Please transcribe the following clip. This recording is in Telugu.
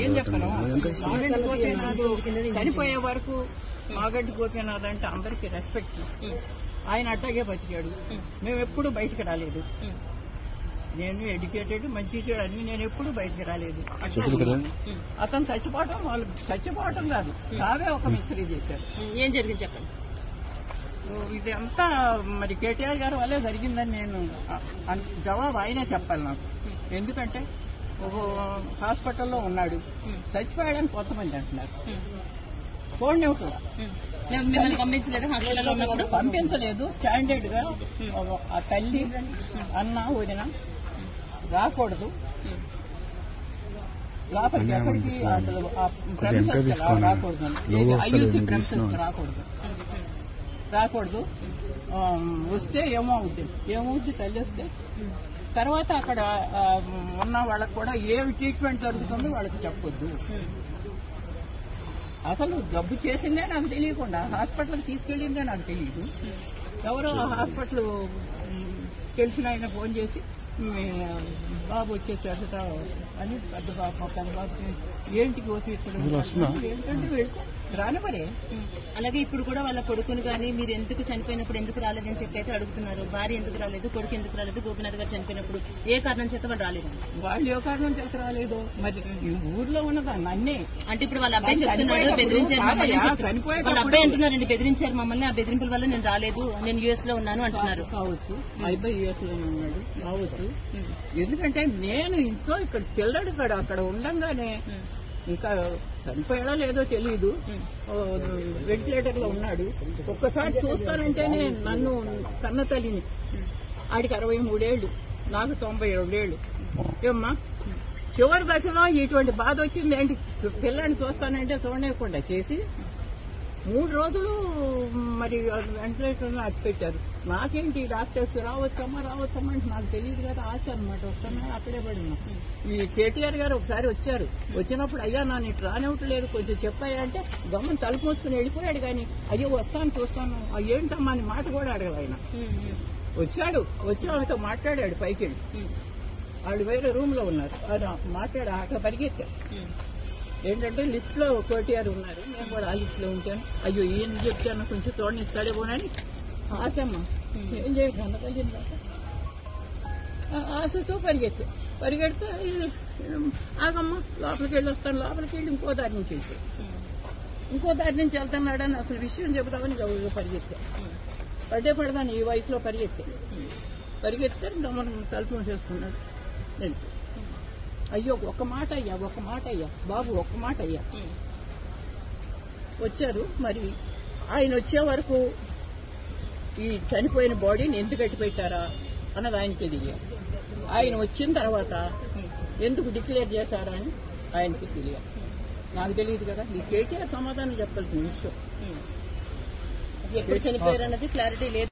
ఏం చెప్పను మాగంటి గోపీనాథ్ చనిపోయే వరకు మాగంటి గోపీనాథ్ అంటే అందరికీ రెస్పెక్ట్. ఆయన అట్టాగే బతికాడు. మేము ఎప్పుడు బయటకు రాలేదు. నేను ఎడ్యుకేటెడ్, మంచి చెడు అన్ని నేను ఎప్పుడు బయటకు రాలేదు. అతను చచ్చిపోవటం వాళ్ళు చచ్చిపోవటం కాదు, చావే ఒక మిస్టరీ చేశారు. ఏం జరిగింది చెప్పండి. ఇది అంతా మరి కేటీఆర్ గారి వల్లే జరిగిందని నేను జవాబు ఆయనే చెప్పాలి నాకు. ఎందుకంటే ఒక హాస్పిటల్లో ఉన్నాడు, చచ్చిపోయాడని కొంతమంది అంటున్నారు. చూడండి పంపించలేదు. స్టాండర్డ్ గా ఆ తల్లి అన్న వదిన రాకూడదు లోపలికి, ఎక్కడికి రాకూడదు, ఐయూసీ ప్రెమిసెస్ రాకూడదు. వస్తే ఏమవుద్ది తల్లి వస్తే తర్వాత అక్కడ ఉన్న వాళ్ళకు కూడా ఏమి ట్రీట్మెంట్ జరుగుతుందో వాళ్ళకి చెప్పొద్దు. అసలు జబ్బు చేసిందే నాకు తెలియకుండా హాస్పిటల్కి తీసుకెళ్లిందే నాకు తెలియదు. ఎవరో హాస్పిటల్ తెలిసిన ఆయన ఫోన్ చేసి బాబు వచ్చేసారట అని పెద్ద బాబు ఏంటి ఏంటంటే వెళ్తే రాని మరే. అలాగే ఇప్పుడు కూడా వాళ్ళ కొడుకుని కానీ మీరు ఎందుకు చనిపోయినప్పుడు ఎందుకు రాలేదని చెప్పి అయితే అడుగుతున్నారు. భార్య ఎందుకు రాలేదు, కొడుకు ఎందుకు రాలేదు, గోపీనాథ్ గారు చనిపోయినప్పుడు ఏ కారణం చేత వాళ్ళు రాలేదు. వాళ్ళు ఏ కారణం చేత రాలేదు మరి ఊర్లో ఉన్నదాన్ని అన్నీ అంటే ఇప్పుడు వాళ్ళ అబ్బాయి చెప్తున్నాడు బెదిరించారు వాళ్ళ అబ్బాయి అంటున్నారండి, బెదిరించారు మమ్మల్ని, ఆ బెదిరింపుల వల్ల నేను రాలేదు, నేను యుఎస్ లో ఉన్నాను అంటున్నారు. కావచ్చు, అబ్బాయి యుఎస్ లో ఉన్నాడు కావచ్చు. ఎందుకంటే నేను ఇంట్లో ఇక్కడ పిల్లడు అక్కడ ఉండంగానే ఇంకా చనిపోయాడో లేదో తెలియదు, వెంటిలేటర్ లో ఉన్నాడు. ఒక్కసారి చూస్తానంటేనే నన్ను కన్న తల్లిని, ఆడికి 63 ఏళ్లు, నాకు 92 ఏళ్లు. ఏమ్మా చివరి దశలో ఇటువంటి బాధ వచ్చింది ఏంటి, పిల్లాడిని చూస్తానంటే చూడలేకుండా చేసి 3 రోజులు మరి వెంటిలేటర్ అట్టు పెట్టారు. నాకేంటి డాక్టర్స్ రావచ్చమ్మా అంటే నాకు తెలియదు కదా, ఆశ అనమాట. వస్తున్నా అక్కడే పడినా. ఈ కేటీఆర్ గారు ఒకసారి వచ్చారు, వచ్చినప్పుడు అయ్యా నన్ను ఇటు రానివ్వట్లేదు కొంచెం చెప్పాయా అంటే గమ్మని తలుపు మూసుకుని వెళ్ళిపోయాడు. కానీ అయ్యో వస్తాను చూస్తాను ఏంటమ్మా అని మాట కూడా అడగదు ఆయన. వచ్చాడు, వచ్చి వాళ్ళతో మాట్లాడాడు పైకి వెళ్ళి. వాళ్ళు వేరే రూమ్ లో ఉన్నారు, మాట్లాడి పరిగెత్తారు. ఏంటంటే లిస్ట్ లో కేటీఆర్ ఉన్నారు, నేను కూడా ఆ లిస్ట్ లో ఉంటాను. అయ్యో ఏం చెప్తాను కొంచెం చూడండి ఇస్తాడే పోనని ఆశమ్మ ఏం చేయదు అన్నతల్లిందా ఆశతో పరిగెడితే ఆగమ్మ లోపలికి వెళ్ళి వస్తాను, లోపలికి వెళ్ళి ఇంకో దారి నుంచి వెళ్తున్నాడని అసలు విషయం చెబుతామని గౌరవ పరిగెత్తా. పడదాను ఈ వయసులో పరిగెత్తే గమనం తలుపు చేసుకున్నాడు. అయ్యో ఒక్క మాట అయ్యా బాబు ఒక్క మాట అయ్యా. వచ్చారు. మరి ఆయన వచ్చే వరకు ఈ చనిపోయిన బాడీని ఎందుకు కట్టి పెట్టారా అన్నది ఆయనకి తెలియదు. ఆయన వచ్చిన తర్వాత ఎందుకు డిక్లేర్ చేశారా అని ఆయనకి తెలియదు, నాకు తెలియదు కదా. ఈ కేటీఆర్ సమాధానం చెప్పాల్సిన విషయం. ఎప్పుడు చనిపోయారన్నది క్లారిటీ లేదు.